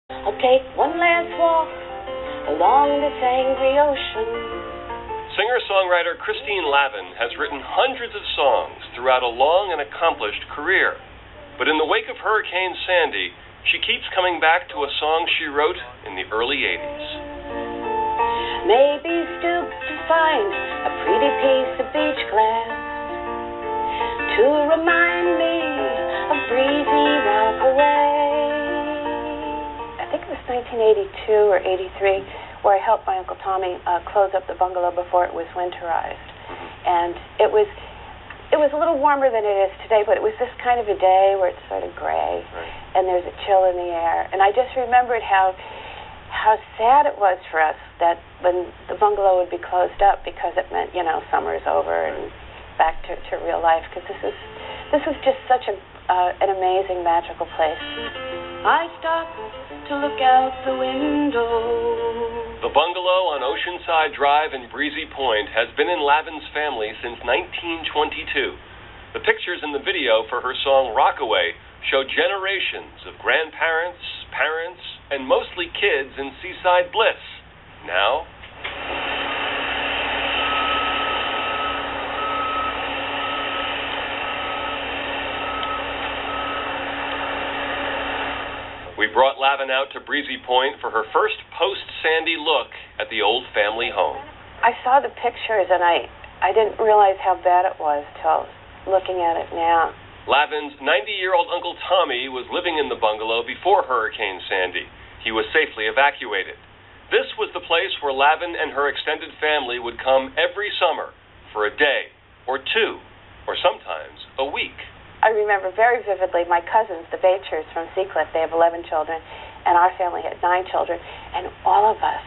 I'll take one last walk along this angry ocean. Singer-songwriter Christine Lavin has written hundreds of songs throughout a long and accomplished career. But in the wake of Hurricane Sandy, she keeps coming back to a song she wrote in the early 80s. Maybe stoop to find a pretty piece of beach glass to remind me of breezy Rockaway. I think it was 1982 or 83 where I helped my Uncle Tommy close up the bungalow before it was winterized. And it was a little warmer than it is today, but it was this kind of a day where it's sort of gray, and there's a chill in the air. And I just remembered how sad it was for us that when the bungalow would be closed up, because it meant, summer's over and back to real life, because this is just such an amazing, magical place. I stopped to look out the window. The bungalow on Oceanside Drive in Breezy Point has been in Lavin's family since 1922. The pictures in the video for her song Rockaway show generations of grandparents, parents, and mostly kids in seaside bliss. Now, we brought Lavin out to Breezy Point for her first post-Sandy look at the old family home. I saw the pictures, and I didn't realize how bad it was till looking at it now. Lavin's 90-year-old Uncle Tommy was living in the bungalow before Hurricane Sandy. He was safely evacuated. This was the place where Lavin and her extended family would come every summer for a day, or two, or sometimes a week. I remember very vividly my cousins, the Batchers from Seacliff. They have 11 children, and our family had 9 children, and all of us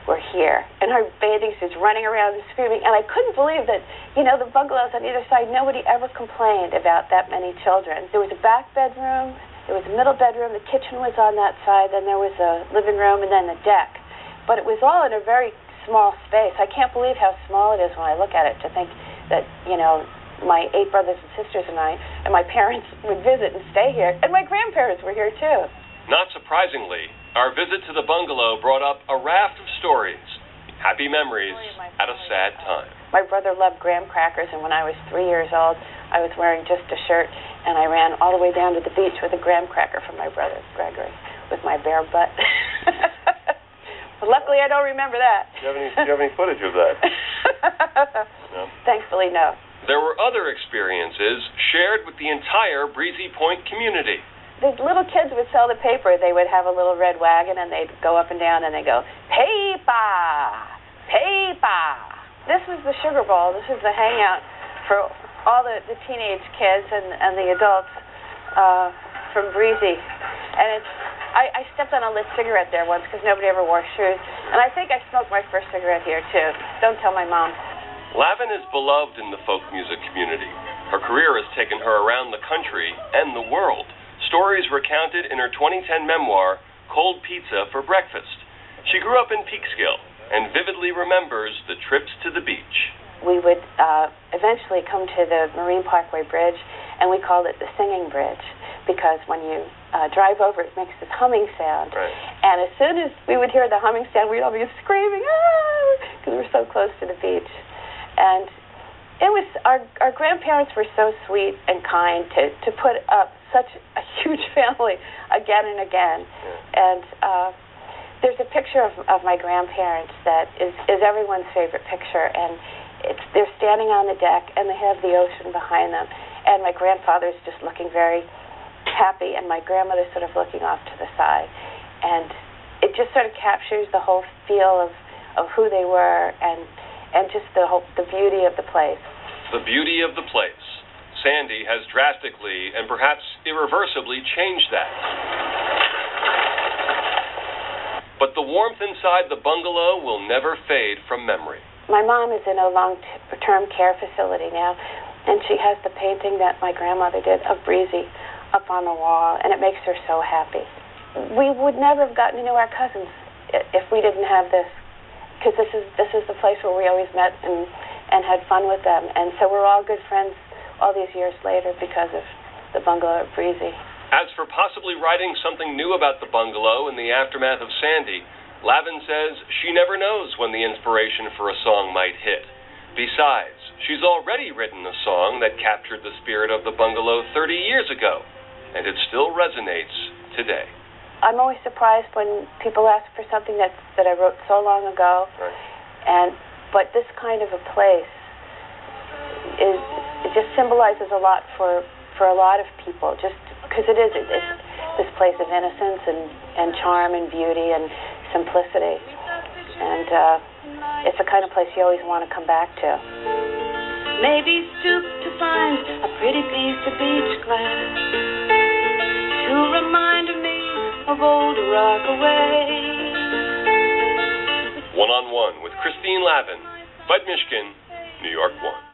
were here in our bathing suits, running around and screaming. And I couldn't believe that, the bungalows on either side, nobody ever complained about that many children. There was a back bedroom, there was a middle bedroom, the kitchen was on that side, then there was a living room, and then the deck. But it was all in a very small space. I can't believe how small it is when I look at it, to think that, my 8 brothers and sisters and I, and my parents would visit and stay here, and my grandparents were here too. Not surprisingly, our visit to the bungalow brought up a raft of stories, happy memories at a sad time. My brother loved graham crackers, and when I was 3 years old, I was wearing just a shirt, and I ran all the way down to the beach with a graham cracker from my brother, Gregory, with my bare butt. But luckily, I don't remember that. Do you have any footage of that? No. Thankfully, no. There were other experiences shared with the entire Breezy Point community. The little kids would sell the paper. They would have a little red wagon, and they'd go up and down, and they'd go, paper, paper. This was the Sugar Bowl. This was the hangout for all the teenage kids and the adults from Breezy. And I stepped on a lit cigarette there once because nobody ever wore shoes. And I think I smoked my first cigarette here, too. Don't tell my mom. Lavin is beloved in the folk music community. Her career has taken her around the country and the world. Stories recounted in her 2010 memoir, Cold Pizza for Breakfast. She grew up in Peekskill and vividly remembers the trips to the beach. We would eventually come to the Marine Parkway Bridge, and we called it the Singing Bridge, because when you drive over, it makes this humming sound. Right. And as soon as we would hear the humming sound, we'd all be screaming, because we were so close to the beach. And it was our grandparents were so sweet and kind to put up such a huge family again and again. Yeah. And there's a picture of my grandparents that is everyone's favorite picture, and they're standing on the deck, and they have the ocean behind them, and my grandfather's just looking very happy, and my grandmother's sort of looking off to the side, and it just sort of captures the whole feel of who they were, and just the beauty of the place. The beauty of the place. Sandy has drastically and perhaps irreversibly changed that. But the warmth inside the bungalow will never fade from memory. My mom is in a long-term care facility now, and she has the painting that my grandmother did of Breezy up on the wall, and it makes her so happy. We would never have gotten to know our cousins if we didn't have this, because this is the place where we always met and had fun with them, and so we're all good friends all these years later because of the bungalow at Breezy. As for possibly writing something new about the bungalow in the aftermath of Sandy, Lavin says she never knows when the inspiration for a song might hit. Besides, she's already written a song that captured the spirit of the bungalow 30 years ago, and it still resonates today. I'm always surprised when people ask for something that I wrote so long ago, Right. But this kind of a place it just symbolizes a lot for a lot of people, just because it's this place of innocence and charm and beauty and simplicity, and it's the kind of place you always want to come back to. Maybe stoop to find a pretty piece of beach glass to remind me of old Rockaway. One-on-One with Christine Lavin, Bud Mishkin, New York 1.